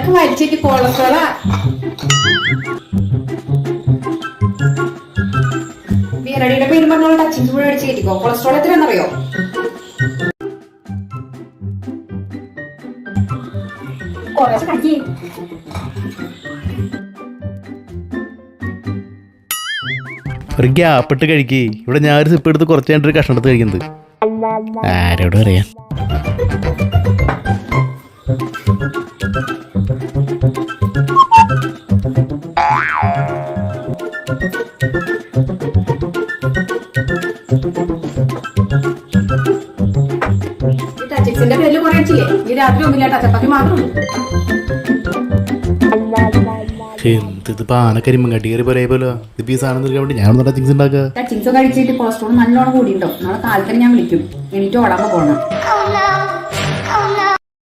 ഇതൊക്കെ വലിച്ചിട്ട് കൊളസ്ട്രോളാ. വീരടിയുടെ പേര് പറഞ്ഞോളൂ ടച്ചിങ് കൂടെ അടിച്ച് കയറ്റിക്കോ. കൊളസ്ട്രോൾ എത്രയാണെന്നറിയോ? കുറച്ച് കഞ്ഞി. ഒരു ഗ്യാപ്പിട്ട് കഴിക്കേ. ഇവിടെ ഞാൻ ഒരു സിപ്പ് എടുത്ത് കുറച്ച് കഴിഞ്ഞിട്ട് ഒരു കഷ്ണം എടുത്ത് കഴിക്കുന്നത്. ആരോട് പറയാൻ? ടച്ചിക്സിന്റെ പേരിൽ കുറെ അടിച്ചില്ലേ? ഈ രാത്രി ഒന്നുമില്ല, ചപ്പാത്തി മാത്രം. എന്ത് പാനക്കരിമ്പം കട്ടി കയറി പോലെ പോലെ ഇത് ഈ സാധനം തീർക്കാൻ വേണ്ടി ഞാൻ ടച്ചിങ്സ് ഉണ്ടാക്കുക. ടച്ചിങ്സ് കഴിച്ചിട്ട് കൊളസ്ട്രോൾ നല്ലോണം കൂടിയിട്ടുണ്ടോ? നാളെ കാലത്തിന് ഞാൻ വിളിക്കും. എനിക്ക് ഓടാൻ പോകണം.